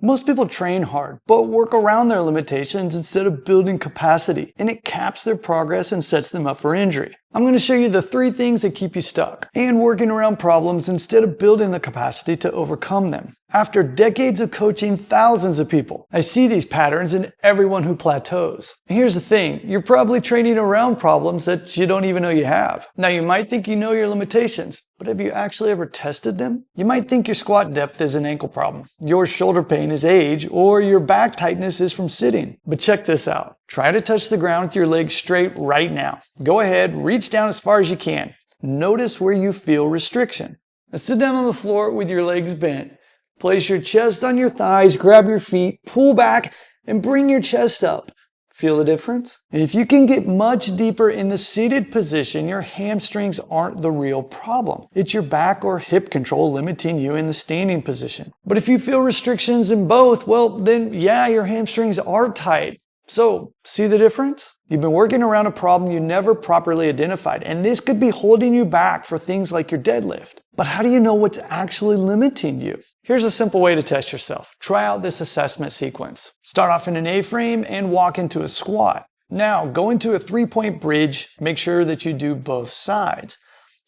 Most people train hard, but work around their limitations instead of building capacity, and it caps their progress and sets them up for injury. I'm going to show you the 3 things that keep you stuck and working around problems instead of building the capacity to overcome them. After decades of coaching thousands of people, I see these patterns in everyone who plateaus. And here's the thing, you're probably training around problems that you don't even know you have. Now you might think you know your limitations, but have you actually ever tested them? You might think your squat depth is an ankle problem, your shoulder pain is age, or your back tightness is from sitting. But check this out. Try to touch the ground with your legs straight right now. Go ahead, reach down as far as you can. Notice where you feel restriction. Now sit down on the floor with your legs bent. Place your chest on your thighs, grab your feet, pull back, and bring your chest up. Feel the difference? If you can get much deeper in the seated position, your hamstrings aren't the real problem. It's your back or hip control limiting you in the standing position. But if you feel restrictions in both, well, then yeah, your hamstrings are tight. So, see the difference? You've been working around a problem you never properly identified, and this could be holding you back for things like your deadlift. But how do you know what's actually limiting you? Here's a simple way to test yourself. Try out this assessment sequence. Start off in an A-frame and walk into a squat. Now, go into a 3-point bridge. Make sure that you do both sides.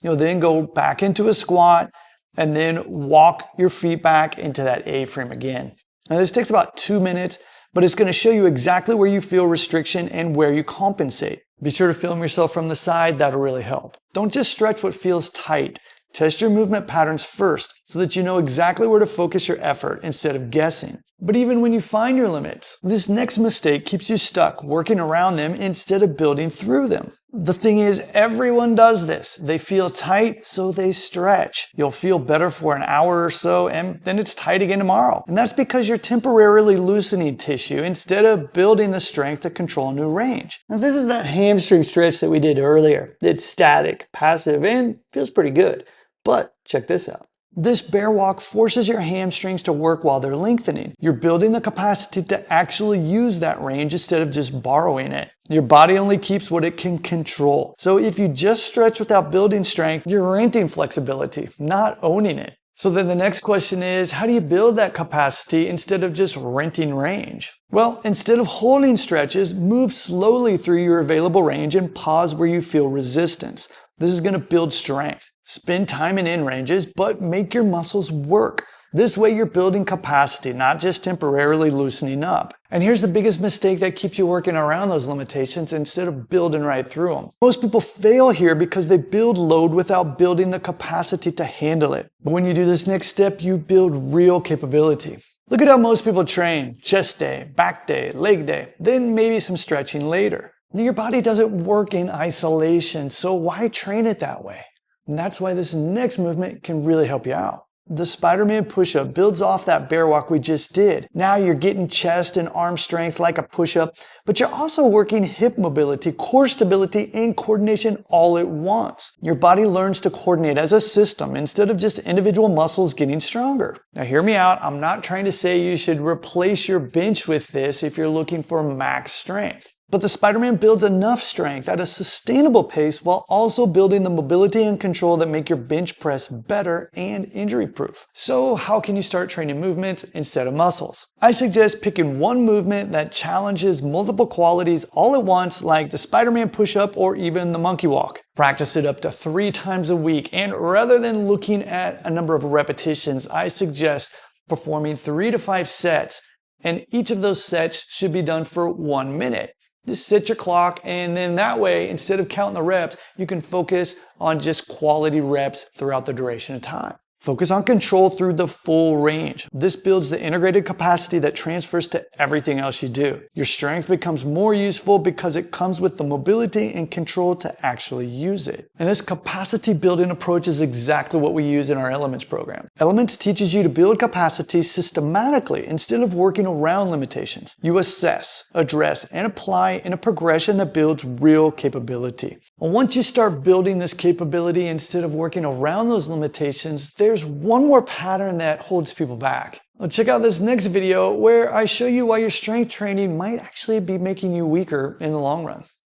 You'll then go back into a squat and then walk your feet back into that A-frame again. Now, this takes about 2 minutes. But it's going to show you exactly where you feel restriction and where you compensate. Be sure to film yourself from the side, that'll really help. Don't just stretch what feels tight. Test your movement patterns first so that you know exactly where to focus your effort instead of guessing. But even when you find your limits, this next mistake keeps you stuck working around them instead of building through them. The thing is, everyone does this. They feel tight, so they stretch. You'll feel better for an hour or so, and then it's tight again tomorrow. And that's because you're temporarily loosening tissue instead of building the strength to control new range. Now, this is that hamstring stretch that we did earlier. It's static, passive, and feels pretty good. But check this out. This bear walk forces your hamstrings to work while they're lengthening. You're building the capacity to actually use that range instead of just borrowing it. Your body only keeps what it can control. So if you just stretch without building strength, you're renting flexibility, not owning it. So then the next question is, how do you build that capacity instead of just renting range? Well, instead of holding stretches, move slowly through your available range and pause where you feel resistance. This is going to build strength. Spend time in ranges, but make your muscles work. This way you're building capacity, not just temporarily loosening up. And here's the biggest mistake that keeps you working around those limitations instead of building right through them. Most people fail here because they build load without building the capacity to handle it. But when you do this next step, you build real capability. Look at how most people train. Chest day, back day, leg day, then maybe some stretching later. Your body doesn't work in isolation, so why train it that way? And that's why this next movement can really help you out. The Spiderman Push-Up builds off that bear walk we just did. Now you're getting chest and arm strength like a push-up, but you're also working hip mobility, core stability, and coordination all at once. Your body learns to coordinate as a system instead of just individual muscles getting stronger. Now hear me out, I'm not trying to say you should replace your bench with this if you're looking for max strength. But the Spiderman builds enough strength at a sustainable pace while also building the mobility and control that make your bench press better and injury-proof. So how can you start training movement instead of muscles? I suggest picking one movement that challenges multiple qualities all at once, like the Spiderman Push-Up or even the Monkey Walk. Practice it up to 3 times a week, and rather than looking at a number of repetitions, I suggest performing 3 to 5 sets, and each of those sets should be done for 1 minute. Just set your clock, and then that way, instead of counting the reps, you can focus on just quality reps throughout the duration of time. Focus on control through the full range. This builds the integrated capacity that transfers to everything else you do. Your strength becomes more useful because it comes with the mobility and control to actually use it. And this capacity building approach is exactly what we use in our Elements program. Elements teaches you to build capacity systematically instead of working around limitations. You assess, address, and apply in a progression that builds real capability. And once you start building this capability instead of working around those limitations, there's one more pattern that holds people back. Well, check out this next video where I show you why your strength training might actually be making you weaker in the long run.